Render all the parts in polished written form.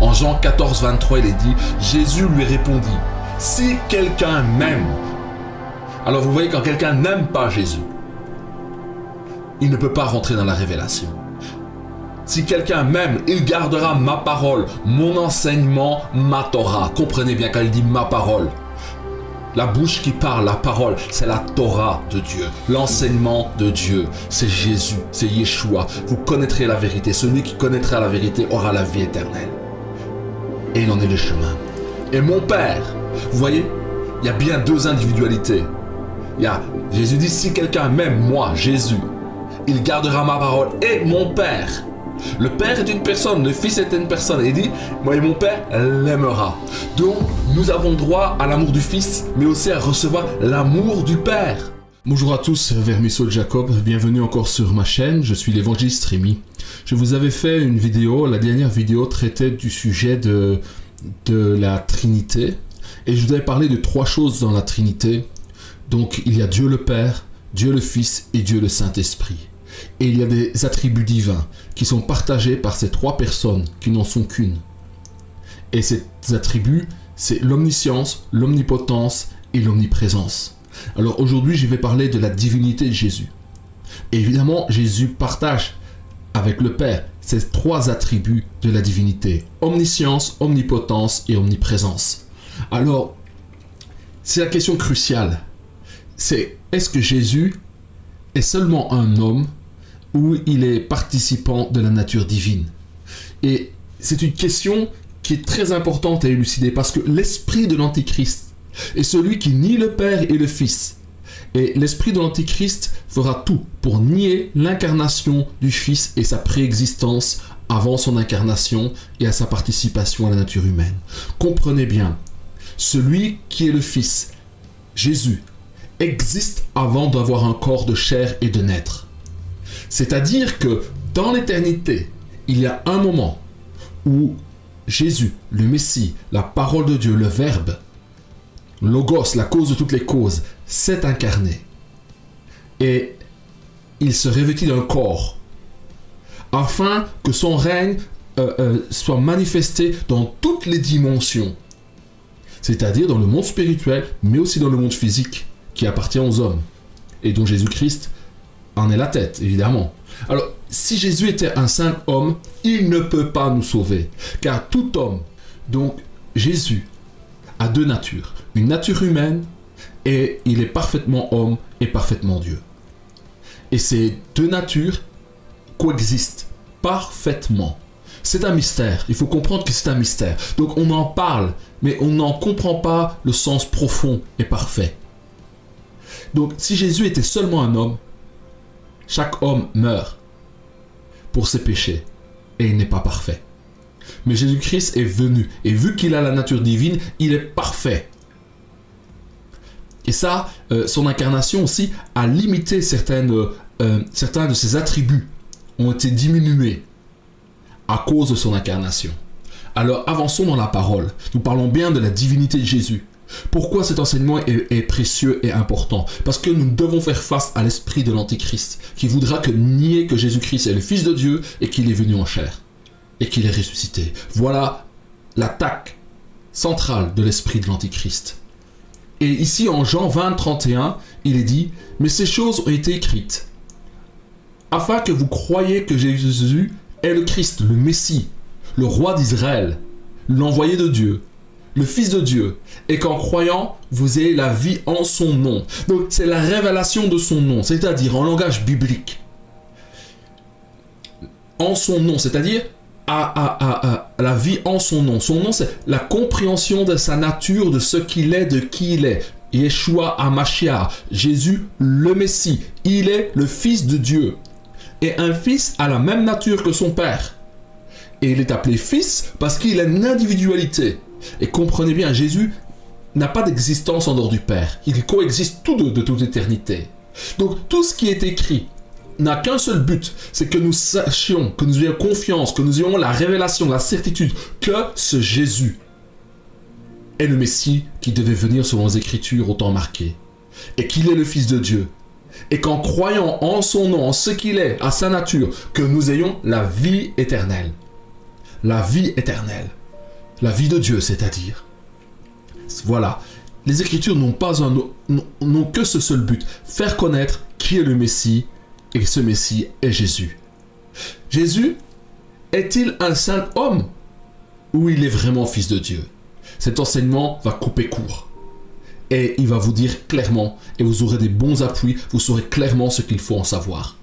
En Jean 14, 23, il est dit, Jésus lui répondit, si quelqu'un m'aime, alors vous voyez, quand quelqu'un n'aime pas Jésus, il ne peut pas rentrer dans la révélation. Si quelqu'un m'aime, il gardera ma parole, mon enseignement, ma Torah. Comprenez bien quand il dit ma parole. La bouche qui parle, la parole, c'est la Torah de Dieu. L'enseignement de Dieu, c'est Jésus, c'est Yeshua. Vous connaîtrez la vérité. Celui qui connaîtra la vérité aura la vie éternelle. Et il en est le chemin. Et mon Père, vous voyez, il y a bien deux individualités. Jésus dit, si quelqu'un m'aime, moi, Jésus, il gardera ma parole et mon Père. Le Père est une personne, le Fils est une personne. Il dit, moi et mon Père l'aimera. Donc, nous avons droit à l'amour du Fils, mais aussi à recevoir l'amour du Père. Bonjour à tous, Vermisseau Jacob, bienvenue encore sur ma chaîne, je suis l'évangéliste Rémi. Je vous avais fait une vidéo, la dernière vidéo traitait du sujet de la Trinité. Et je vous avais parlé de trois choses dans la Trinité. Donc, il y a Dieu le Père, Dieu le Fils et Dieu le Saint-Esprit. Et il y a des attributs divins qui sont partagés par ces trois personnes qui n'en sont qu'une. Et ces attributs, c'est l'omniscience, l'omnipotence et l'omniprésence. Alors aujourd'hui, je vais parler de la divinité de Jésus. Et évidemment, Jésus partage avec le Père ces trois attributs de la divinité. Omniscience, omnipotence et omniprésence. Alors, c'est la question cruciale. C'est, est-ce que Jésus est seulement un homme ou il est participant de la nature divine? Et c'est une question qui est très importante à élucider parce que l'esprit de l'Antichrist est celui qui nie le Père et le Fils. Et l'esprit de l'Antichrist fera tout pour nier l'incarnation du Fils et sa préexistence avant son incarnation et à sa participation à la nature humaine. Comprenez bien, celui qui est le Fils, Jésus, existe avant d'avoir un corps de chair et de naître. C'est-à-dire que dans l'éternité, il y a un moment où Jésus, le Messie, la parole de Dieu, le Verbe, Logos, la cause de toutes les causes, s'est incarné. Et il se revêtit d'un corps afin que son règne soit manifesté dans toutes les dimensions. C'est-à-dire dans le monde spirituel, mais aussi dans le monde physique qui appartient aux hommes et dont Jésus-Christ en est la tête, évidemment. Alors, si Jésus était un simple homme, il ne peut pas nous sauver, car tout homme, donc Jésus, a deux natures, une nature humaine et il est parfaitement homme et parfaitement Dieu. Et ces deux natures coexistent parfaitement. C'est un mystère, il faut comprendre que c'est un mystère. Donc on en parle, mais on n'en comprend pas le sens profond et parfait. Donc, si Jésus était seulement un homme, chaque homme meurt pour ses péchés et il n'est pas parfait. Mais Jésus-Christ est venu et vu qu'il a la nature divine, il est parfait. Et ça, son incarnation aussi a limité certains de ses attributs, ont été diminués à cause de son incarnation. Alors, avançons dans la parole. Nous parlons bien de la divinité de Jésus. Pourquoi cet enseignement est précieux et important? Parce que nous devons faire face à l'esprit de l'Antichrist, qui voudra nier que Jésus-Christ est le Fils de Dieu et qu'il est venu en chair, et qu'il est ressuscité. Voilà l'attaque centrale de l'esprit de l'Antichrist. Et ici, en Jean 20, 31, il est dit, « Mais ces choses ont été écrites, afin que vous croyiez que Jésus est le Christ, le Messie, le roi d'Israël, l'envoyé de Dieu, le Fils de Dieu, et qu'en croyant, vous ayez la vie en son nom. » Donc, c'est la révélation de son nom, c'est-à-dire en langage biblique. En son nom, c'est-à-dire la vie en son nom. Son nom, c'est la compréhension de sa nature, de ce qu'il est, de qui il est. Yeshua HaMashiach, Jésus le Messie. Il est le Fils de Dieu. Et un fils a la même nature que son père. Et il est appelé fils parce qu'il a une individualité. Et comprenez bien, Jésus n'a pas d'existence en dehors du Père. Il coexiste tous deux de toute éternité. Donc tout ce qui est écrit n'a qu'un seul but, c'est que nous sachions, que nous ayons confiance, que nous ayons la révélation, la certitude que ce Jésus est le Messie qui devait venir selon les Écritures au temps marqué. Et qu'il est le Fils de Dieu. Et qu'en croyant en son nom, en ce qu'il est, à sa nature, que nous ayons la vie éternelle. La vie éternelle. la vie de Dieu, c'est-à-dire. Voilà. Les Écritures n'ont que ce seul but, faire connaître qui est le Messie, et ce Messie est Jésus. Jésus est-il un simple homme ou il est vraiment fils de Dieu? Cet enseignement va couper court et il va vous dire clairement, et vous aurez des bons appuis, vous saurez clairement ce qu'il faut en savoir.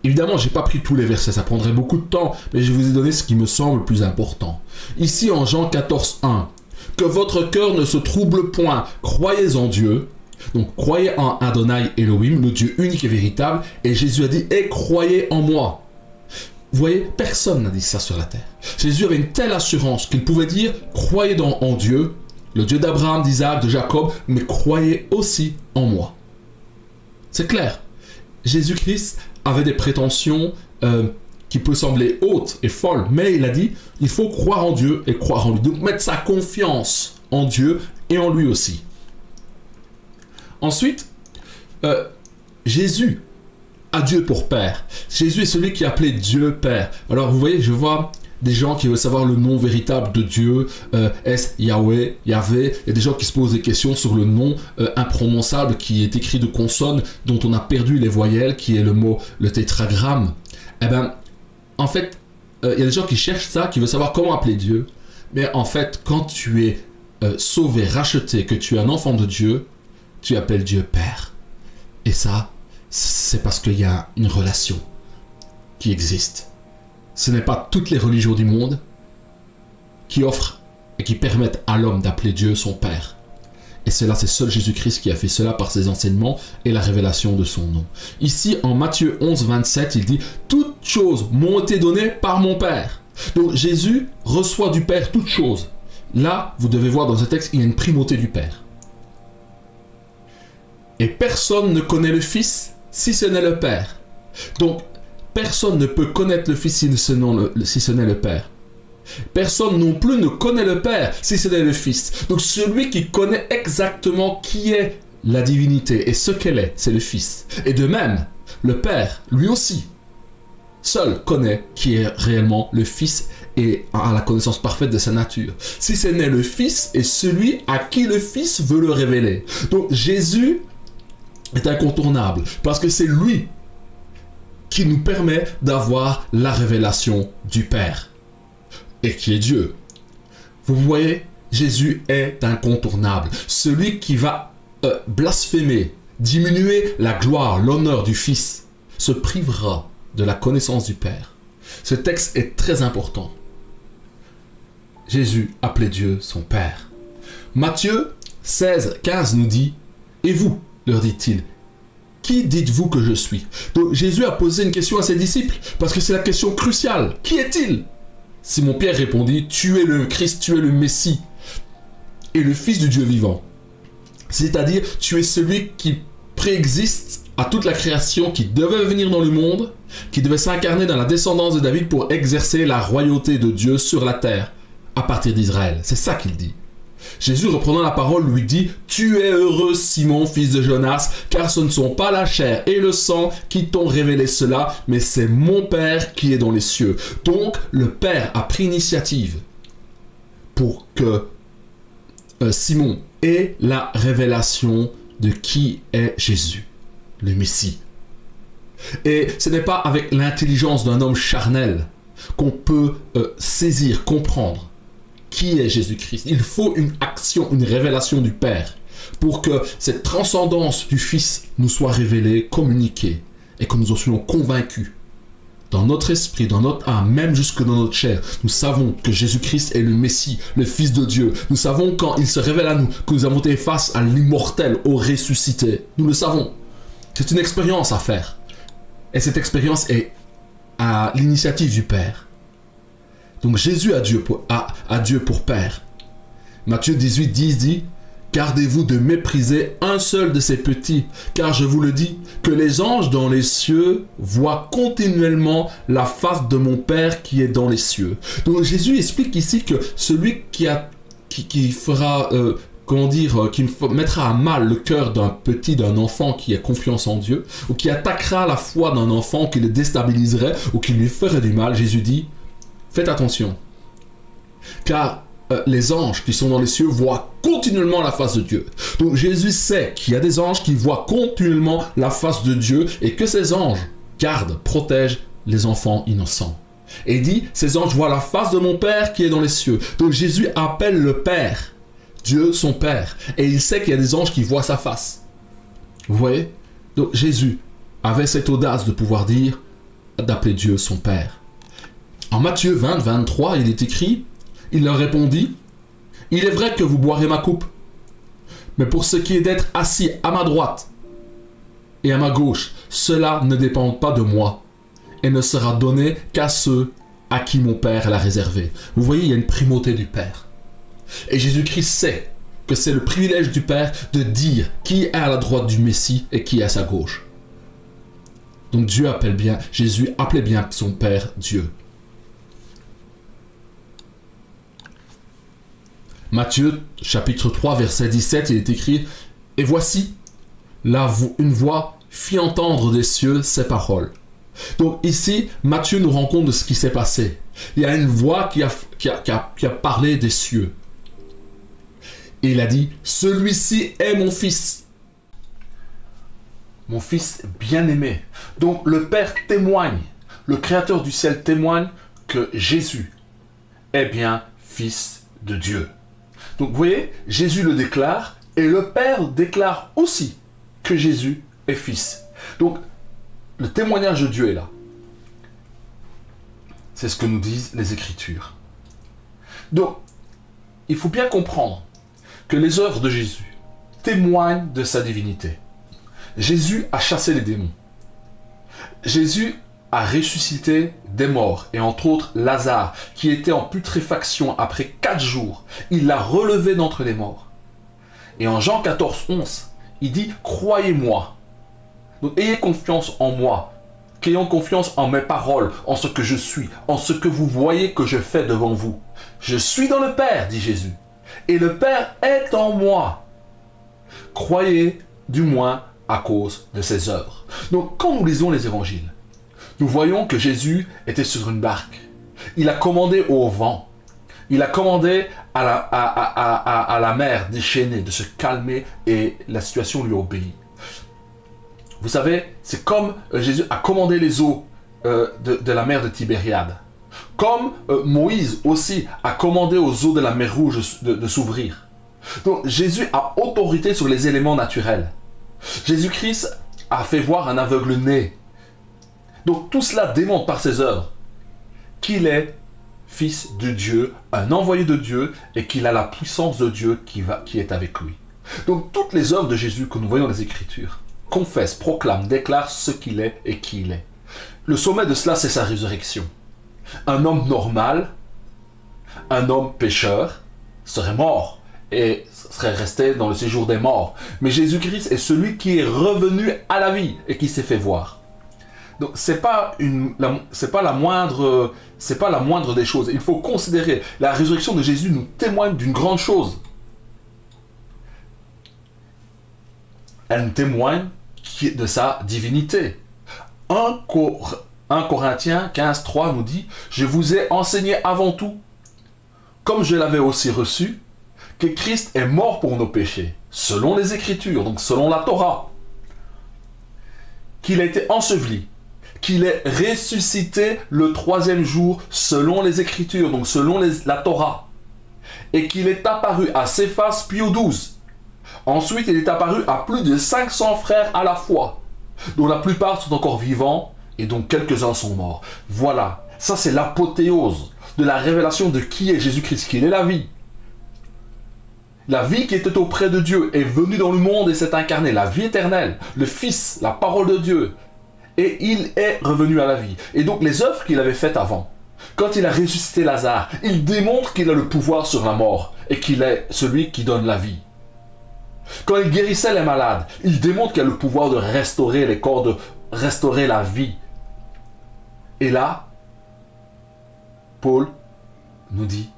Évidemment, je n'ai pas pris tous les versets, ça prendrait beaucoup de temps, mais je vous ai donné ce qui me semble le plus important. Ici en Jean 14, 1, que votre cœur ne se trouble point, croyez en Dieu. Donc croyez en Adonai Elohim, le Dieu unique et véritable, et Jésus a dit, et croyez en moi. Vous voyez, personne n'a dit ça sur la terre. Jésus avait une telle assurance qu'il pouvait dire, croyez en Dieu, le Dieu d'Abraham, d'Isaac, de Jacob, mais croyez aussi en moi. C'est clair. Jésus-Christ avait des prétentions qui peuvent sembler hautes et folles, mais il a dit, il faut croire en Dieu et croire en lui. Donc mettre sa confiance en Dieu et en lui aussi. Ensuite, Jésus a Dieu pour Père. Jésus est celui qui est appelé Dieu Père. Alors vous voyez, je vois des gens qui veulent savoir le nom véritable de Dieu. Est-ce Yahweh, Yahvé? Il y a des gens qui se posent des questions sur le nom imprononçable qui est écrit de consonnes dont on a perdu les voyelles, qui est le mot, le tétragramme. Eh bien, en fait, il y a des gens qui cherchent ça, qui veulent savoir comment appeler Dieu. Mais en fait, quand tu es sauvé, racheté, que tu es un enfant de Dieu, tu appelles Dieu Père. Et ça, c'est parce qu'il y a une relation qui existe. Ce n'est pas toutes les religions du monde qui offrent et qui permettent à l'homme d'appeler Dieu son Père. Et c'est seul Jésus-Christ qui a fait cela par ses enseignements et la révélation de son nom. Ici, en Matthieu 11, 27, il dit « Toutes choses m'ont été données par mon Père ». Donc Jésus reçoit du Père toutes choses. Là, vous devez voir dans ce texte, il y a une primauté du Père. Et personne ne connaît le Fils si ce n'est le Père. Donc, personne ne peut connaître le Fils si ce n'est le Père. Personne non plus ne connaît le Père si ce n'est le Fils. Donc, celui qui connaît exactement qui est la divinité et ce qu'elle est, c'est le Fils. Et de même, le Père, lui aussi, seul connaît qui est réellement le Fils et a la connaissance parfaite de sa nature. Si ce n'est le Fils et celui à qui le Fils veut le révéler. Donc, Jésus est incontournable parce que c'est lui qui nous permet d'avoir la révélation du Père et qui est Dieu. Vous voyez, Jésus est incontournable. Celui qui va blasphémer, diminuer la gloire, l'honneur du Fils, se privera de la connaissance du Père. Ce texte est très important. Jésus appelait Dieu son Père. Matthieu 16, 15 nous dit « Et vous ?» leur dit-il. Qui dites-vous que je suis? Donc Jésus a posé une question à ses disciples, parce que c'est la question cruciale. Qui est-il? Simon-Pierre répondit, tu es le Christ, tu es le Messie, et le Fils du Dieu vivant. C'est-à-dire, tu es celui qui préexiste à toute la création, qui devait venir dans le monde, qui devait s'incarner dans la descendance de David pour exercer la royauté de Dieu sur la terre, à partir d'Israël. C'est ça qu'il dit. Jésus, reprenant la parole, lui dit « Tu es heureux, Simon, fils de Jonas, car ce ne sont pas la chair et le sang qui t'ont révélé cela, mais c'est mon Père qui est dans les cieux. » Donc, le Père a pris initiative pour que Simon ait la révélation de qui est Jésus, le Messie. Et ce n'est pas avec l'intelligence d'un homme charnel qu'on peut saisir, comprendre qui est Jésus-Christ. Il faut une action, une révélation du Père pour que cette transcendance du Fils nous soit révélée, communiquée et que nous en soyons convaincus dans notre esprit, dans notre âme, même jusque dans notre chair. Nous savons que Jésus-Christ est le Messie, le Fils de Dieu. Nous savons quand il se révèle à nous que nous avons été face à l'immortel, au ressuscité. Nous le savons. C'est une expérience à faire. Et cette expérience est à l'initiative du Père. Donc Jésus a Dieu pour Père. Matthieu 18, 10 dit « Gardez-vous de mépriser un seul de ces petits, car je vous le dis, que les anges dans les cieux voient continuellement la face de mon Père qui est dans les cieux. » Donc Jésus explique ici que celui qui mettra à mal le cœur d'un petit, d'un enfant qui a confiance en Dieu, ou qui attaquera la foi d'un enfant, qui le déstabiliserait, ou qui lui ferait du mal, Jésus dit « Faites attention, car les anges qui sont dans les cieux voient continuellement la face de Dieu. Donc Jésus sait qu'il y a des anges qui voient continuellement la face de Dieu et que ces anges gardent, protègent les enfants innocents. Et il dit, ces anges voient la face de mon Père qui est dans les cieux. Donc Jésus appelle le Père, Dieu son Père. Et il sait qu'il y a des anges qui voient sa face. Vous voyez? Donc Jésus avait cette audace de pouvoir dire, d'appeler Dieu son Père. En Matthieu 20, 23, il est écrit, il leur répondit, « Il est vrai que vous boirez ma coupe, mais pour ce qui est d'être assis à ma droite et à ma gauche, cela ne dépend pas de moi et ne sera donné qu'à ceux à qui mon Père l'a réservé. » Vous voyez, il y a une primauté du Père. Et Jésus-Christ sait que c'est le privilège du Père de dire qui est à la droite du Messie et qui est à sa gauche. Donc Dieu appelle bien, Jésus appelait bien son Père Dieu. Matthieu chapitre 3 verset 17, il est écrit « Et voici, une voix fit entendre des cieux ces paroles. » Donc ici, Matthieu nous rend compte de ce qui s'est passé. Il y a une voix qui a parlé des cieux. Et il a dit « Celui-ci est mon fils. Mon fils bien-aimé. » Donc le Père témoigne, le Créateur du ciel témoigne que Jésus est bien fils de Dieu. Donc vous voyez, Jésus le déclare et le Père déclare aussi que Jésus est fils. Donc le témoignage de Dieu est là. C'est ce que nous disent les Écritures. Donc, il faut bien comprendre que les œuvres de Jésus témoignent de sa divinité. Jésus a chassé les démons. Jésus a ressuscité des morts, et entre autres Lazare, qui était en putréfaction après 4 jours. Il l'a relevé d'entre les morts. Et en Jean 14, 11, il dit « Croyez-moi ». Donc ayez confiance en moi, qu'ayons confiance en mes paroles, en ce que je suis, en ce que vous voyez que je fais devant vous. Je suis dans le Père, dit Jésus, et le Père est en moi. Croyez du moins à cause de ses œuvres. Donc quand nous lisons les évangiles, nous voyons que Jésus était sur une barque. Il a commandé au vent, il a commandé à la mer déchaînée de se calmer et la situation lui obéit. Vous savez, c'est comme Jésus a commandé les eaux de la mer de Tibériade. Comme Moïse aussi a commandé aux eaux de la mer Rouge de s'ouvrir. Donc Jésus a autorité sur les éléments naturels. Jésus-Christ a fait voir un aveugle né. Donc tout cela démontre par ses œuvres qu'il est fils de Dieu, un envoyé de Dieu, et qu'il a la puissance de Dieu qui est avec lui. Donc toutes les œuvres de Jésus que nous voyons dans les Écritures confesse, proclame, déclare ce qu'il est et qui il est. Le sommet de cela, c'est sa résurrection. Un homme normal, un homme pécheur, serait mort et serait resté dans le séjour des morts. Mais Jésus-Christ est celui qui est revenu à la vie et qui s'est fait voir. Donc c'est pas la moindre des choses. Il faut considérer, la résurrection de Jésus nous témoigne d'une grande chose. Elle nous témoigne de sa divinité. 1 Corinthiens 15, 3 nous dit « Je vous ai enseigné avant tout, comme je l'avais aussi reçu, que Christ est mort pour nos péchés, selon les Écritures, donc selon la Torah, qu'il a été enseveli, qu'il est ressuscité le 3e jour, selon les Écritures, donc selon la Torah, et qu'il est apparu à Céphas puis aux 12. Ensuite, il est apparu à plus de 500 frères à la fois, dont la plupart sont encore vivants et dont quelques-uns sont morts. » Voilà, ça c'est l'apothéose de la révélation de qui est Jésus-Christ, qu'il est la vie. La vie qui était auprès de Dieu est venue dans le monde et s'est incarnée, la vie éternelle, le Fils, la parole de Dieu. Et il est revenu à la vie. Et donc les œuvres qu'il avait faites avant, quand il a ressuscité Lazare, il démontre qu'il a le pouvoir sur la mort et qu'il est celui qui donne la vie. Quand il guérissait les malades, il démontre qu'il a le pouvoir de restaurer les corps, de restaurer la vie. Et là, Paul nous dit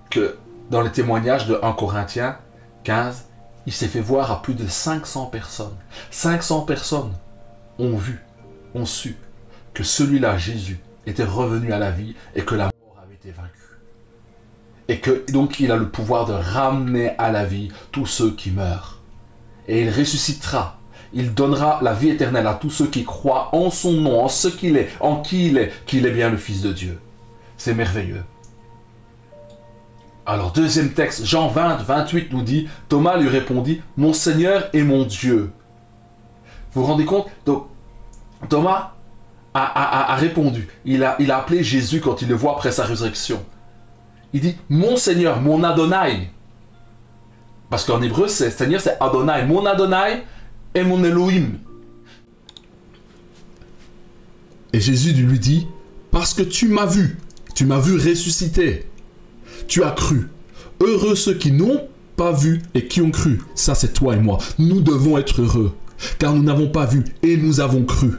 que dans les témoignages de 1 Corinthiens 15, il s'est fait voir à plus de 500 personnes. 500 personnes ont vu, ont su que celui-là, Jésus, était revenu à la vie et que la mort avait été vaincue. Et que donc il a le pouvoir de ramener à la vie tous ceux qui meurent. Et il ressuscitera. Il donnera la vie éternelle à tous ceux qui croient en son nom, en ce qu'il est, en qui il est, qu'il est bien le Fils de Dieu. C'est merveilleux. Alors, deuxième texte, Jean 20, 28 nous dit, Thomas lui répondit, « Mon Seigneur et mon Dieu. » Vous vous rendez compte? Donc, Thomas a répondu. Il a appelé Jésus quand il le voit après sa résurrection. Il dit, « Mon Seigneur, mon Adonai. » Parce qu'en hébreu, Seigneur, c'est Adonai. Mon Adonai et mon Elohim. Et Jésus lui dit, « Parce que tu m'as vu ressusciter. Tu as cru. Heureux ceux qui n'ont pas vu et qui ont cru. » Ça, c'est toi et moi. Nous devons être heureux, car nous n'avons pas vu et nous avons cru.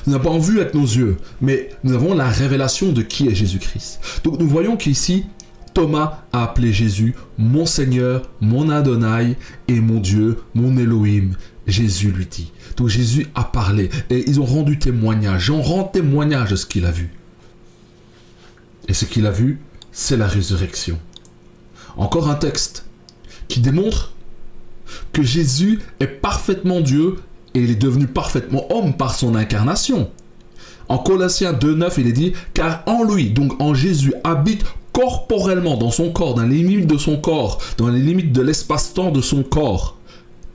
Nous n'avons pas vu avec nos yeux, mais nous avons la révélation de qui est Jésus-Christ. Donc nous voyons qu'ici, Thomas a appelé Jésus mon Seigneur, mon Adonai et mon Dieu, mon Elohim. Jésus lui dit. Donc Jésus a parlé et ils ont rendu témoignage. On rend témoignage de ce qu'il a vu. Et ce qu'il a vu, c'est la résurrection. Encore un texte qui démontre que Jésus est parfaitement Dieu et il est devenu parfaitement homme par son incarnation. En Colossiens 2,9, il est dit « Car en lui, donc en Jésus, habite corporellement dans son corps, dans les limites de son corps, dans les limites de l'espace-temps de son corps,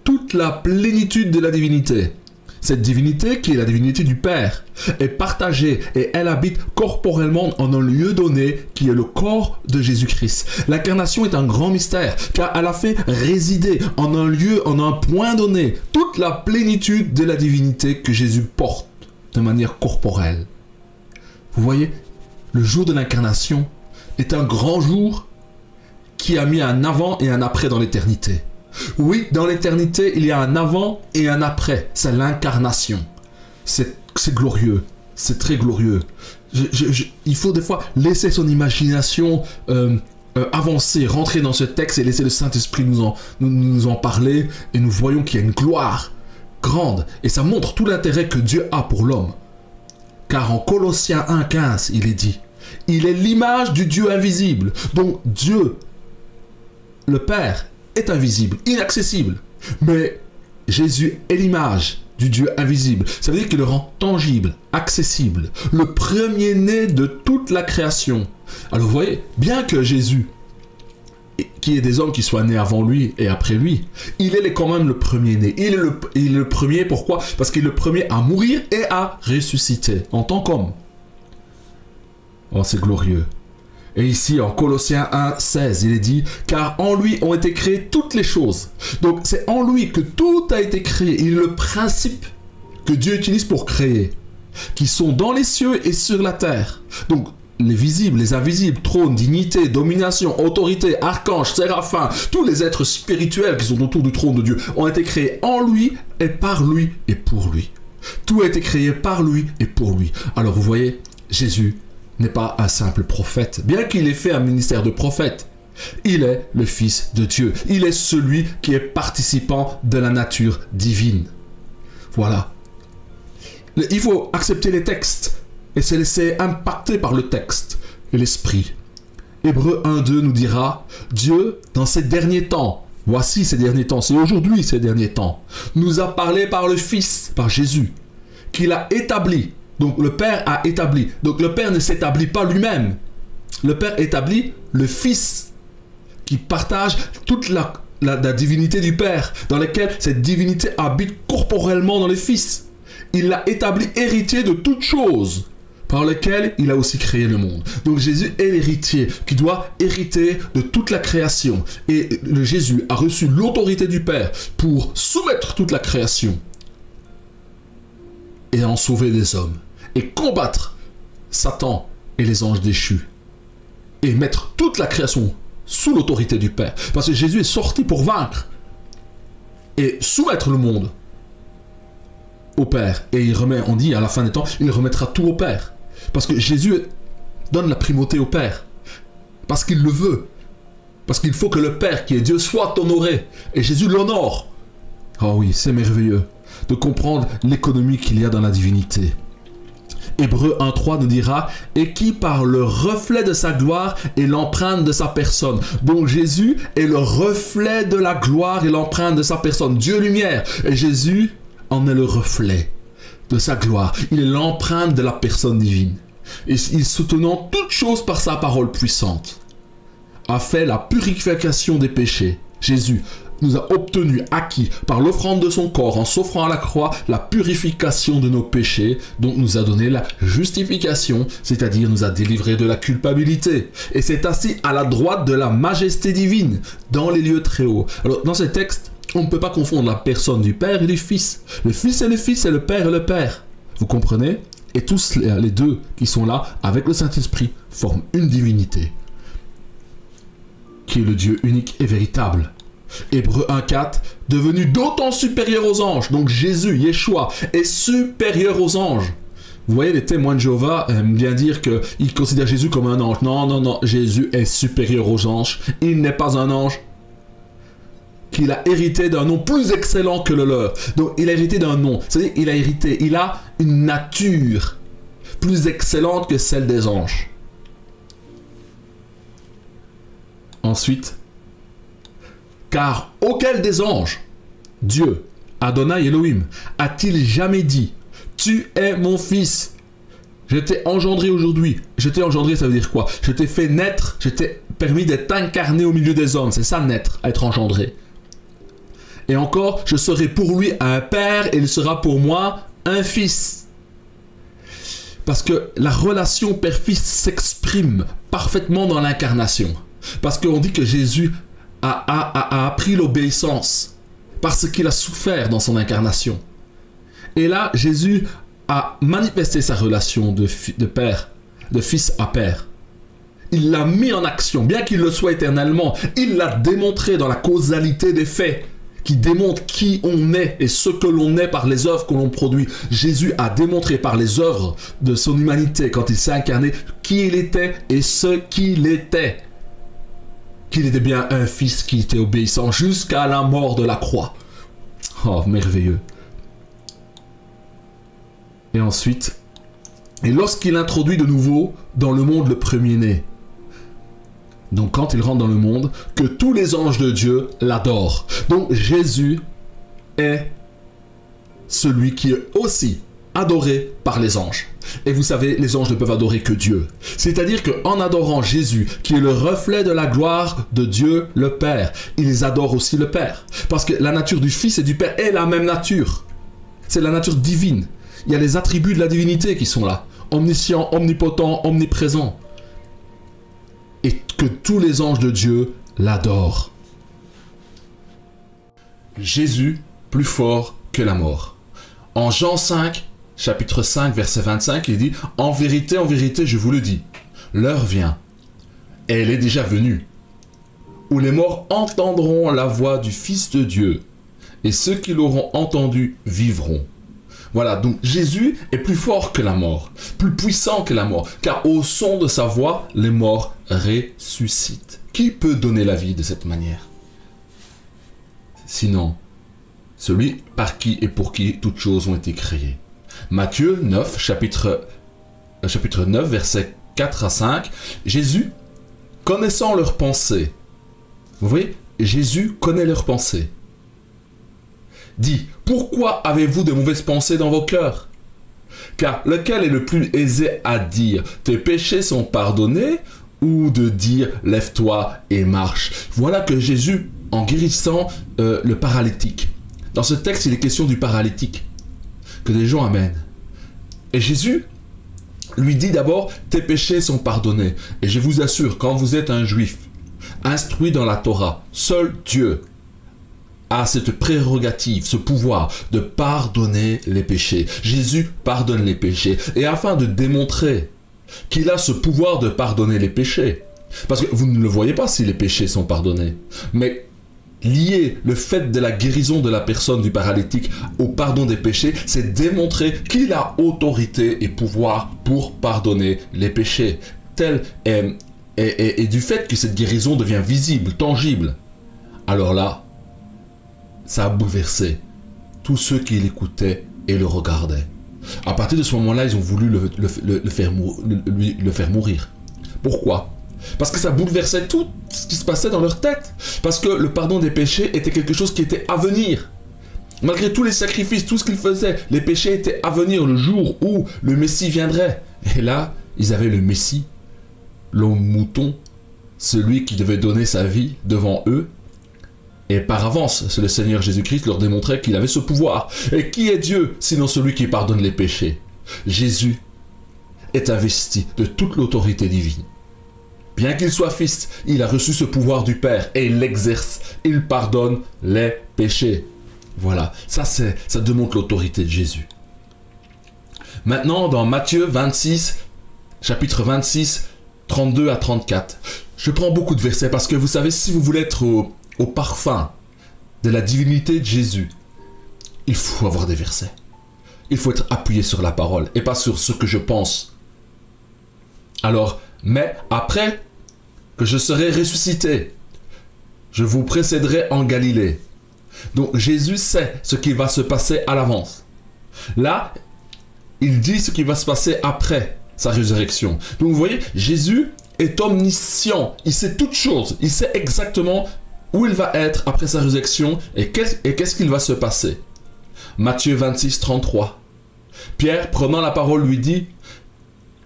toute la plénitude de la divinité. » Cette divinité, qui est la divinité du Père, est partagée et elle habite corporellement en un lieu donné qui est le corps de Jésus-Christ. L'incarnation est un grand mystère car elle a fait résider en un lieu, en un point donné, toute la plénitude de la divinité que Jésus porte de manière corporelle. Vous voyez, le jour de l'incarnation est un grand jour qui a mis un avant et un après dans l'éternité. Oui, dans l'éternité, il y a un avant et un après. C'est l'incarnation. C'est glorieux. C'est très glorieux. Il faut des fois laisser son imagination avancer, rentrer dans ce texte et laisser le Saint-Esprit nous en parler. Et nous voyons qu'il y a une gloire grande. Et ça montre tout l'intérêt que Dieu a pour l'homme. Car en Colossiens 1,15, il est dit, « Il est l'image du Dieu invisible. » Donc Dieu, le Père, est invisible, inaccessible. Mais Jésus est l'image du Dieu invisible. Ça veut dire qu'il le rend tangible, accessible, le premier-né de toute la création. Alors vous voyez, bien que Jésus, qui est des hommes qui soient nés avant lui et après lui, il est quand même le premier-né. Il est le premier, pourquoi? Parce qu'il est le premier à mourir et à ressusciter en tant qu'homme. Oh, c'est glorieux. Et ici, en Colossiens 1,16, il est dit « Car en lui ont été créées toutes les choses. » Donc, c'est en lui que tout a été créé. Il est le principe que Dieu utilise pour créer, qui sont dans les cieux et sur la terre. Donc, les visibles, les invisibles, trône, dignité, domination, autorité, archanges, séraphins, tous les êtres spirituels qui sont autour du trône de Dieu ont été créés en lui et par lui et pour lui. Tout a été créé par lui et pour lui. Alors, vous voyez, Jésus n'est pas un simple prophète. Bien qu'il ait fait un ministère de prophète, il est le Fils de Dieu. Il est celui qui est participant de la nature divine. Voilà. Il faut accepter les textes et se laisser impacter par le texte et l'esprit. Hébreux 1,2 nous dira « Dieu, dans ces derniers temps, voici ces derniers temps, c'est aujourd'hui ces derniers temps, nous a parlé par le Fils, par Jésus, qu'il a établi. » Donc le Père a établi. Donc le Père ne s'établit pas lui-même. Le Père établit le Fils qui partage toute la divinité du Père, dans laquelle cette divinité habite corporellement dans le Fils. Il l'a établi héritier de toutes choses, par lesquelles il a aussi créé le monde. Donc Jésus est l'héritier qui doit hériter de toute la création. Et Jésus a reçu l'autorité du Père pour soumettre toute la création et en sauver les hommes, et combattre Satan et les anges déchus, et mettre toute la création sous l'autorité du Père. Parce que Jésus est sorti pour vaincre et soumettre le monde au Père. Et il remet, on dit à la fin des temps, il remettra tout au Père. Parce que Jésus donne la primauté au Père. Parce qu'il le veut. Parce qu'il faut que le Père, qui est Dieu, soit honoré. Et Jésus l'honore. Oh oui, c'est merveilleux de comprendre l'économie qu'il y a dans la divinité. Hébreux 1.3 nous dira « Et qui par le reflet de sa gloire et l'empreinte de sa personne. » Donc Jésus est le reflet de la gloire et l'empreinte de sa personne. Dieu lumière. Et Jésus en est le reflet de sa gloire. Il est l'empreinte de la personne divine. Et il, soutenant toutes choses par sa parole puissante, a fait la purification des péchés. Jésus nous a obtenu, acquis par l'offrande de son corps en s'offrant à la croix, la purification de nos péchés, donc nous a donné la justification, c'est-à-dire nous a délivré de la culpabilité. Et c'est assis à la droite de la majesté divine, dans les lieux très hauts. Alors dans ces textes, on ne peut pas confondre la personne du Père et du Fils. Le Fils est le Fils et le Père est le Père. Vous comprenez? Et tous les deux qui sont là, avec le Saint-Esprit, forment une divinité, qui est le Dieu unique et véritable. Hébreux 1.4, devenu d'autant supérieur aux anges. Donc Jésus, Yeshua, est supérieur aux anges. Vous voyez, les témoins de Jéhovah aiment bien dire qu'ils considèrent Jésus comme un ange. Non, non, non, Jésus est supérieur aux anges. Il n'est pas un ange. Qu'il a hérité d'un nom plus excellent que le leur. Donc il a hérité d'un nom. C'est-à-dire il a une nature plus excellente que celle des anges. Ensuite, car auquel des anges, Dieu, Adonai Elohim, a-t-il jamais dit, tu es mon fils, je t'ai engendré aujourd'hui. Je t'ai engendré, ça veut dire quoi? Je t'ai fait naître, je t'ai permis d'être incarné au milieu des hommes. C'est ça, naître, être engendré. Et encore, je serai pour lui un père et il sera pour moi un fils. Parce que la relation père-fils s'exprime parfaitement dans l'incarnation. Parce qu'on dit que Jésus a appris l'obéissance parce qu'il a souffert dans son incarnation. Et là, Jésus a manifesté sa relation de père, de fils à père. Il l'a mis en action, bien qu'il le soit éternellement. Il l'a démontré dans la causalité des faits, qui démontre qui on est et ce que l'on est par les œuvres que l'on produit. Jésus a démontré par les œuvres de son humanité, quand il s'est incarné, qui il était et ce qu'il était. Qu'il était bien un fils qui était obéissant jusqu'à la mort de la croix. Oh, merveilleux. Et ensuite, et lorsqu'il introduit de nouveau dans le monde le premier-né, donc quand il rentre dans le monde, que tous les anges de Dieu l'adorent. Donc Jésus est celui qui est aussi adoré par les anges. Et vous savez, les anges ne peuvent adorer que Dieu. C'est-à-dire qu'en adorant Jésus, qui est le reflet de la gloire de Dieu le Père, ils adorent aussi le Père. Parce que la nature du Fils et du Père est la même nature. C'est la nature divine. Il y a les attributs de la divinité qui sont là. Omniscient, omnipotent, omniprésent. Et que tous les anges de Dieu l'adorent. Jésus, plus fort que la mort. En Jean 5, chapitre 5, verset 25, il dit « En vérité, je vous le dis, l'heure vient, et elle est déjà venue, où les morts entendront la voix du Fils de Dieu, et ceux qui l'auront entendu vivront. » Voilà, donc Jésus est plus fort que la mort, plus puissant que la mort, car au son de sa voix, les morts ressuscitent. Qui peut donner la vie de cette manière? Sinon, celui par qui et pour qui toutes choses ont été créées. Matthieu 9, chapitre 9, versets 4 à 5, Jésus, connaissant leurs pensées, vous voyez, Jésus connaît leurs pensées, dit, pourquoi avez-vous de mauvaises pensées dans vos cœurs? Car lequel est le plus aisé à dire, tes péchés sont pardonnés, ou de dire, lève-toi et marche? Voilà que Jésus, en guérissant le paralytique, dans ce texte, il est question du paralytique, que des gens amènent. Et Jésus lui dit d'abord, tes péchés sont pardonnés. Et je vous assure, quand vous êtes un juif, instruit dans la Torah, seul Dieu a cette prérogative, ce pouvoir de pardonner les péchés. Jésus pardonne les péchés. Et afin de démontrer qu'il a ce pouvoir de pardonner les péchés, parce que vous ne le voyez pas si les péchés sont pardonnés, mais lier le fait de la guérison de la personne du paralytique au pardon des péchés, c'est démontrer qu'il a autorité et pouvoir pour pardonner les péchés. Et du fait que cette guérison devient visible, tangible, alors là, ça a bouleversé tous ceux qui l'écoutaient et le regardaient. À partir de ce moment-là, ils ont voulu le faire mourir. Pourquoi? Parce que ça bouleversait tout ce qui se passait dans leur tête. Parce que le pardon des péchés était quelque chose qui était à venir. Malgré tous les sacrifices, tout ce qu'ils faisaient, les péchés étaient à venir le jour où le Messie viendrait. Et là, ils avaient le Messie, le mouton, celui qui devait donner sa vie devant eux. Et par avance, c'est le Seigneur Jésus-Christ leur démontrait qu'il avait ce pouvoir. Et qui est Dieu, sinon celui qui pardonne les péchés? Jésus est investi de toute l'autorité divine. Bien qu'il soit fils, il a reçu ce pouvoir du Père et il l'exerce. Il pardonne les péchés. Voilà, ça démontre l'autorité de Jésus. Maintenant, dans Matthieu 26, chapitre 26, 32 à 34, je prends beaucoup de versets parce que vous savez, si vous voulez être au parfum de la divinité de Jésus, il faut avoir des versets. Il faut être appuyé sur la parole et pas sur ce que je pense. Alors, mais après que je serai ressuscité, je vous précéderai en Galilée. Donc Jésus sait ce qui va se passer à l'avance. Là, il dit ce qui va se passer après sa résurrection. Donc vous voyez, Jésus est omniscient. Il sait toutes choses. Il sait exactement où il va être après sa résurrection et qu'est-ce qu'il va se passer. Matthieu 26, 33. Pierre, prenant la parole, lui dit: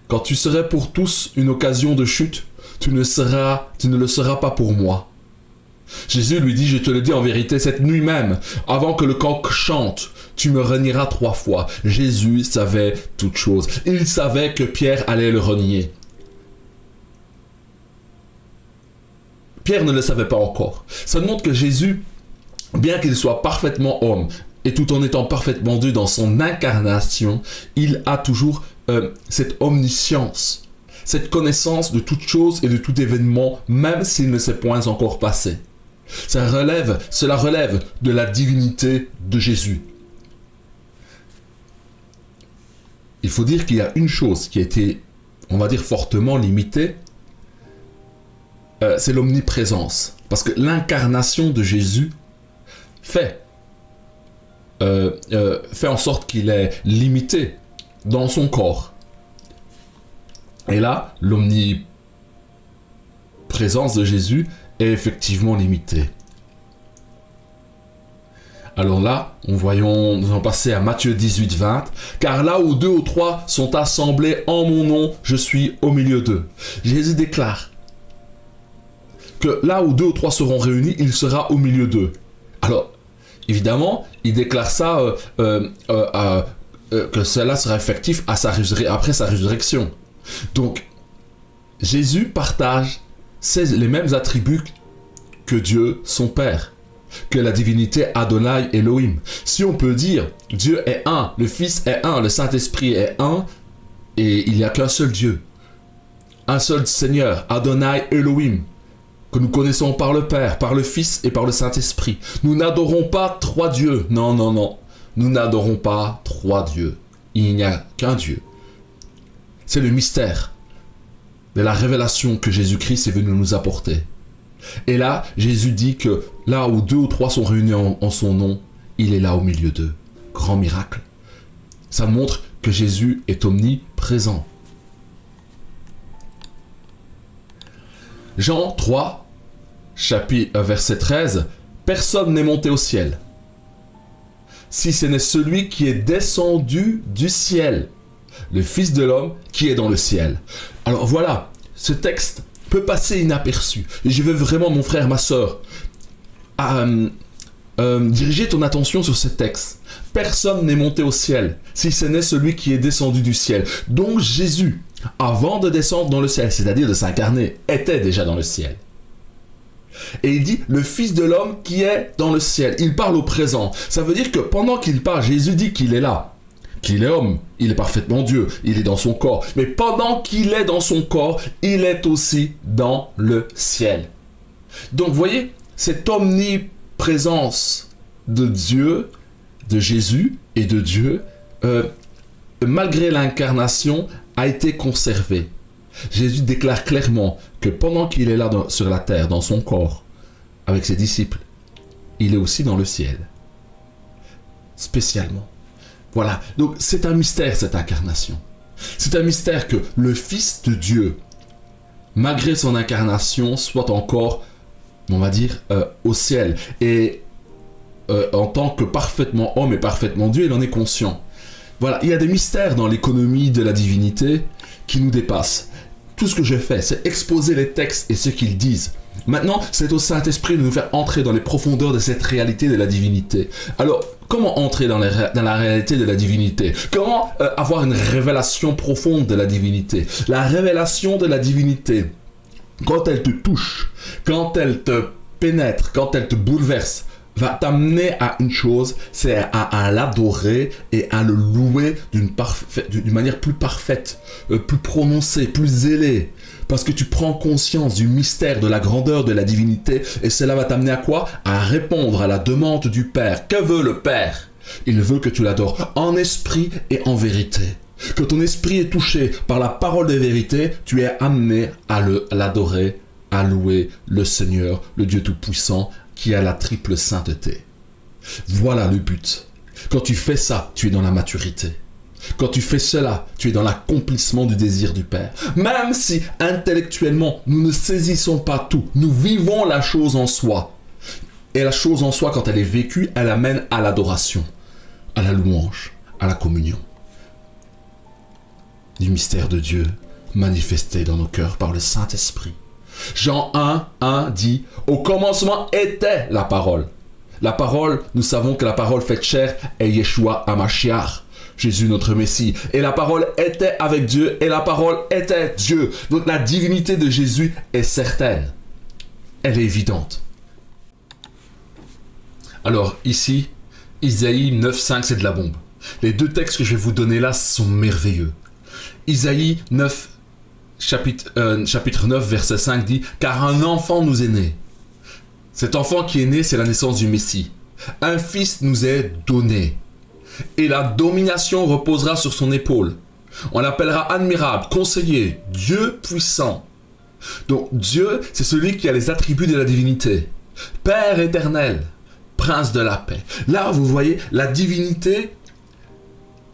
quand tu serais pour tous une occasion de chute, tu ne le seras pas pour moi. Jésus lui dit: je te le dis en vérité, cette nuit même, avant que le coq chante, tu me renieras 3 fois. Jésus savait toutes choses. Il savait que Pierre allait le renier. Pierre ne le savait pas encore. Ça montre que Jésus, bien qu'il soit parfaitement homme, et tout en étant parfaitement Dieu dans son incarnation, il a toujours cette omniscience, cette connaissance de toute chose et de tout événement, même s'il ne s'est point encore passé. Cela relève de la divinité de Jésus. Il faut dire qu'il y a une chose qui a été, on va dire, fortement limitée, c'est l'omniprésence. Parce que l'incarnation de Jésus fait en sorte qu'il est limité dans son corps. Et là, l'omniprésence de Jésus est effectivement limitée. Alors là, nous allons passer à Matthieu 18, 20. Car là où 2 ou 3 sont assemblés en mon nom, je suis au milieu d'eux. Jésus déclare que là où 2 ou 3 seront réunis, il sera au milieu d'eux. Alors, évidemment, il déclare ça, que cela sera effectif après sa résurrection. Donc, Jésus partage les mêmes attributs que Dieu, son Père, que la divinité Adonai Elohim. Si on peut dire, Dieu est un, le Fils est un, le Saint-Esprit est un, et il n'y a qu'un seul Dieu, un seul Seigneur, Adonai Elohim, que nous connaissons par le Père, par le Fils et par le Saint-Esprit. Nous n'adorons pas 3 dieux. Non, non, non. Nous n'adorons pas 3 dieux. Il n'y a qu'un Dieu. C'est le mystère de la révélation que Jésus-Christ est venu nous apporter. Et là, Jésus dit que là où 2 ou 3 sont réunis en son nom, il est là au milieu d'eux. Grand miracle. Ça montre que Jésus est omniprésent. Jean 3, verset 13, « Personne n'est monté au ciel, si ce n'est celui qui est descendu du ciel, le Fils de l'homme qui est dans le ciel. » Alors voilà, ce texte peut passer inaperçu. Et je veux vraiment, mon frère, ma soeur, diriger ton attention sur ce texte. Personne n'est monté au ciel, si ce n'est celui qui est descendu du ciel. Donc Jésus, avant de descendre dans le ciel, c'est-à-dire de s'incarner, était déjà dans le ciel. Et il dit, le Fils de l'homme qui est dans le ciel. Il parle au présent. Ça veut dire que pendant qu'il parle, Jésus dit qu'il est là, qu'il est homme, il est parfaitement Dieu, il est dans son corps. Mais pendant qu'il est dans son corps, il est aussi dans le ciel. Donc, vous voyez, cette omniprésence de Dieu, de Jésus et de Dieu, malgré l'incarnation, a été conservée. Jésus déclare clairement que pendant qu'il est là sur la terre, dans son corps, avec ses disciples, il est aussi dans le ciel. Spécialement. Voilà, donc c'est un mystère cette incarnation. C'est un mystère que le Fils de Dieu, malgré son incarnation, soit encore, on va dire, au ciel. Et en tant que parfaitement homme et parfaitement Dieu, il en est conscient. Voilà, il y a des mystères dans l'économie de la divinité qui nous dépassent. Tout ce que j'ai fait, c'est exposer les textes et ce qu'ils disent. Maintenant, c'est au Saint-Esprit de nous faire entrer dans les profondeurs de cette réalité de la divinité. Alors, comment entrer dans la réalité de la divinité? Comment avoir une révélation profonde de la divinité? La révélation de la divinité, quand elle te touche, quand elle te pénètre, quand elle te bouleverse, va t'amener à une chose, c'est à l'adorer et à le louer d'une manière plus parfaite, plus prononcée, plus zélée. Parce que tu prends conscience du mystère, de la grandeur de la divinité, et cela va t'amener à quoi? À répondre à la demande du Père. Que veut le Père? Il veut que tu l'adores en esprit et en vérité. Que ton esprit est touché par la parole de vérité, tu es amené à l'adorer, à louer le Seigneur, le Dieu Tout-Puissant, qui a la triple sainteté. Voilà le but. Quand tu fais ça, tu es dans la maturité. Quand tu fais cela, tu es dans l'accomplissement du désir du Père. Même si intellectuellement, nous ne saisissons pas tout, nous vivons la chose en soi. Et la chose en soi, quand elle est vécue, elle amène à l'adoration, à la louange, à la communion. Du mystère de Dieu manifesté dans nos cœurs par le Saint-Esprit. Jean 1 dit « Au commencement était la parole ». La parole, nous savons que la parole faite chair est Yeshua HaMashiach, Jésus notre Messie. Et la parole était avec Dieu et la parole était Dieu. Donc la divinité de Jésus est certaine. Elle est évidente. Alors ici, Isaïe 9,5, c'est de la bombe. Les deux textes que je vais vous donner là sont merveilleux. Isaïe 9, chapitre 9, verset 5 dit « Car un enfant nous est né. » Cet enfant qui est né, c'est la naissance du Messie. Un fils nous est donné. Et la domination reposera sur son épaule. On l'appellera admirable, conseiller, Dieu puissant. Donc Dieu, c'est celui qui a les attributs de la divinité. Père éternel, prince de la paix. Là, vous voyez, la divinité,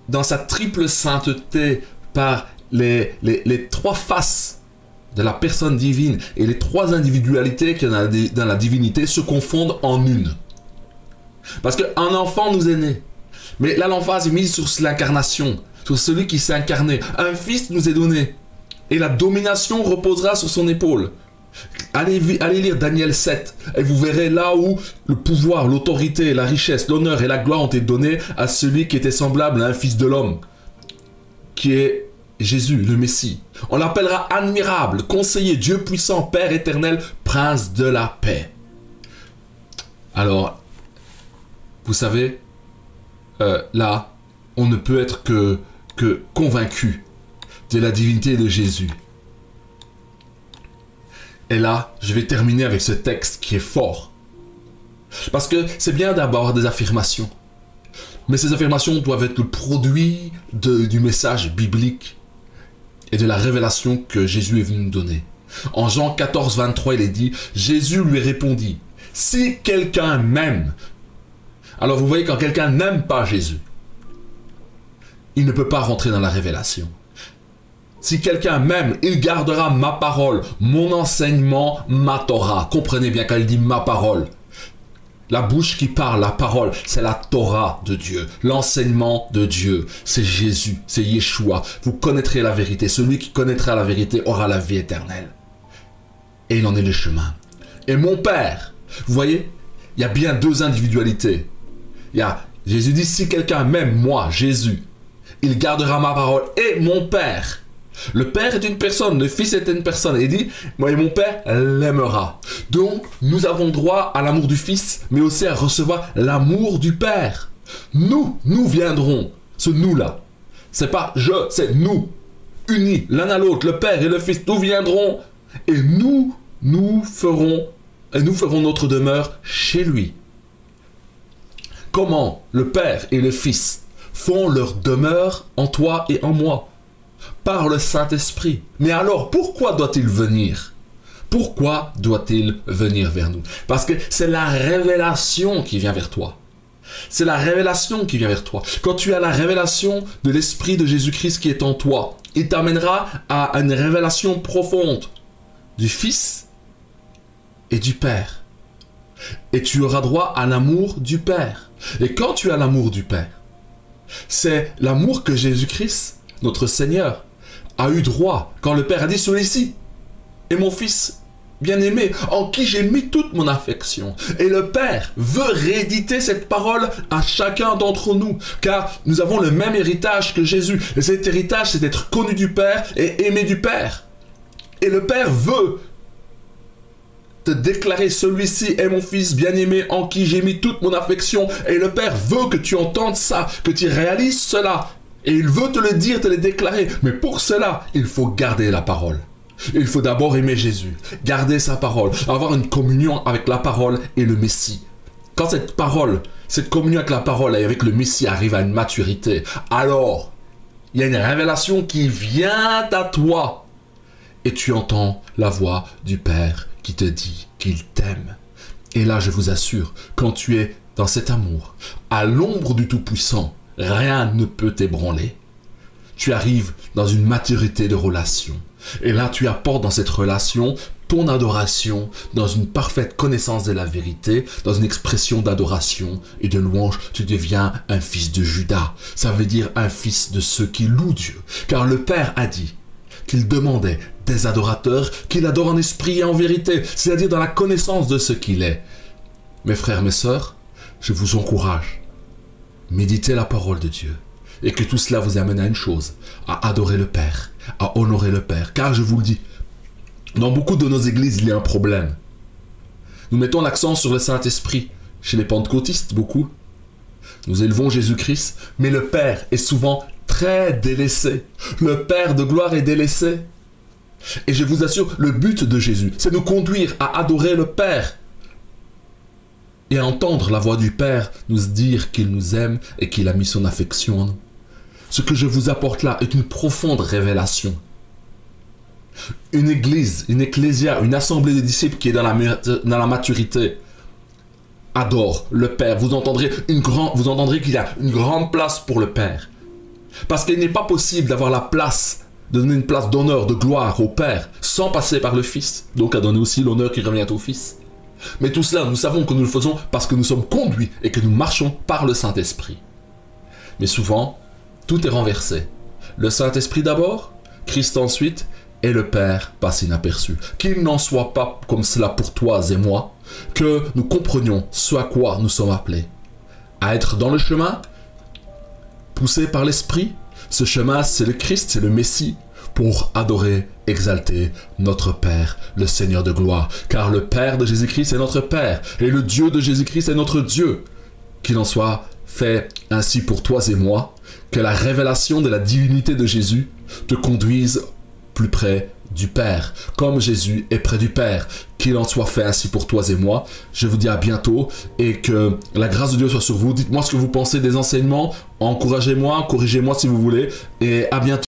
dans sa triple sainteté, par les trois faces de la personne divine et les trois individualités qu'il y a dans la divinité se confondent en une. Parce qu'un enfant nous est né. Mais là, l'emphase est mise sur l'incarnation, sur celui qui s'est incarné. Un fils nous est donné. Et la domination reposera sur son épaule. Allez lire Daniel 7 et vous verrez là où le pouvoir, l'autorité, la richesse, l'honneur et la gloire ont été donnés à celui qui était semblable à un fils de l'homme, qui est Jésus, le Messie. On l'appellera admirable, conseiller, Dieu puissant, Père éternel, prince de la paix. Alors, vous savez, là, on ne peut être que convaincu de la divinité de Jésus. Et là, je vais terminer avec ce texte qui est fort. Parce que c'est bien d'avoir des affirmations. Mais ces affirmations doivent être le produit du message biblique et de la révélation que Jésus est venu nous donner. En Jean 14, 23, il est dit, Jésus lui répondit, « Si quelqu'un m'aime », alors vous voyez, quand quelqu'un n'aime pas Jésus, il ne peut pas rentrer dans la révélation. Si quelqu'un m'aime, il gardera ma parole, mon enseignement, ma Torah. Comprenez bien quand il dit ma parole. La bouche qui parle, la parole, c'est la Torah de Dieu. L'enseignement de Dieu, c'est Jésus, c'est Yeshua. Vous connaîtrez la vérité. Celui qui connaîtra la vérité aura la vie éternelle. Et il en est le chemin. Et mon Père, vous voyez, il y a bien deux individualités. Jésus dit, si quelqu'un m'aime, moi, Jésus, il gardera ma parole. Et mon Père. Le Père est une personne, le Fils est une personne. Il dit, moi et mon Père l'aimera. Donc, nous avons droit à l'amour du Fils, mais aussi à recevoir l'amour du Père. Nous viendrons. Ce nous-là. C'est pas je, c'est nous. Unis l'un à l'autre, le Père et le Fils, nous viendrons. Et nous ferons notre demeure chez lui. Comment le Père et le Fils font leur demeure en toi et en moi? Par le Saint-Esprit. Mais alors, pourquoi doit-il venir? Pourquoi doit-il venir vers nous? Parce que c'est la révélation qui vient vers toi. C'est la révélation qui vient vers toi. Quand tu as la révélation de l'Esprit de Jésus-Christ qui est en toi, il t'amènera à une révélation profonde du Fils et du Père. Et tu auras droit à l'amour du Père. Et quand tu as l'amour du Père, c'est l'amour que Jésus-Christ, notre Seigneur, a eu droit quand le Père a dit celui-ci est mon Fils bien-aimé, en qui j'ai mis toute mon affection. Et le Père veut rééditer cette parole à chacun d'entre nous, car nous avons le même héritage que Jésus. Et cet héritage, c'est d'être connu du Père et aimé du Père. Et le Père veut te déclarer celui-ci est mon Fils bien-aimé en qui j'ai mis toute mon affection. Et le Père veut que tu entendes ça, que tu réalises cela. Et il veut te le dire, te le déclarer. Mais pour cela, il faut garder la parole. Il faut d'abord aimer Jésus, garder sa parole, avoir une communion avec la parole et le Messie. Quand cette parole, cette communion avec la parole et avec le Messie arrive à une maturité, alors il y a une révélation qui vient à toi et tu entends la voix du Père qui te dit qu'il t'aime. Et là, je vous assure, quand tu es dans cet amour, à l'ombre du Tout-Puissant, rien ne peut t'ébranler. Tu arrives dans une maturité de relation. Et là, tu apportes dans cette relation ton adoration, dans une parfaite connaissance de la vérité, dans une expression d'adoration et de louange. Tu deviens un fils de Judas. Ça veut dire un fils de ceux qui louent Dieu. Car le Père a dit qu'il demandait des adorateurs qu'il adore en esprit et en vérité, c'est-à-dire dans la connaissance de ce qu'il est. Mes frères, mes sœurs, je vous encourage. Méditez la parole de Dieu. Et que tout cela vous amène à une chose, à adorer le Père, à honorer le Père. Car je vous le dis, dans beaucoup de nos églises, il y a un problème. Nous mettons l'accent sur le Saint-Esprit. Chez les pentecôtistes, beaucoup. Nous élevons Jésus-Christ, mais le Père est souvent très délaissé. Le Père de gloire est délaissé. Et je vous assure, le but de Jésus, c'est de nous conduire à adorer le Père. Et à entendre la voix du Père nous dire qu'il nous aime et qu'il a mis son affection en nous. Ce que je vous apporte là est une profonde révélation. Une église, une ecclésia, une assemblée de disciples qui est dans la maturité adore le Père. Vous entendrez qu'il y a une grande place pour le Père. Parce qu'il n'est pas possible d'avoir la place, de donner une place d'honneur, de gloire au Père, sans passer par le Fils. Donc à donner aussi l'honneur qui revient au Fils. Mais tout cela, nous savons que nous le faisons parce que nous sommes conduits et que nous marchons par le Saint-Esprit. Mais souvent, tout est renversé. Le Saint-Esprit d'abord, Christ ensuite, et le Père passe inaperçu. Qu'il n'en soit pas comme cela pour toi et moi, que nous comprenions ce à quoi nous sommes appelés. À être dans le chemin, poussé par l'Esprit. Ce chemin, c'est le Christ, c'est le Messie, pour adorer, exalter notre Père, le Seigneur de gloire. Car le Père de Jésus-Christ est notre Père, et le Dieu de Jésus-Christ est notre Dieu. Qu'il en soit fait ainsi pour toi et moi, que la révélation de la divinité de Jésus te conduise plus près du Père, comme Jésus est près du Père. Qu'il en soit fait ainsi pour toi et moi. Je vous dis à bientôt et que la grâce de Dieu soit sur vous. Dites-moi ce que vous pensez des enseignements. Encouragez-moi, corrigez-moi si vous voulez. Et à bientôt.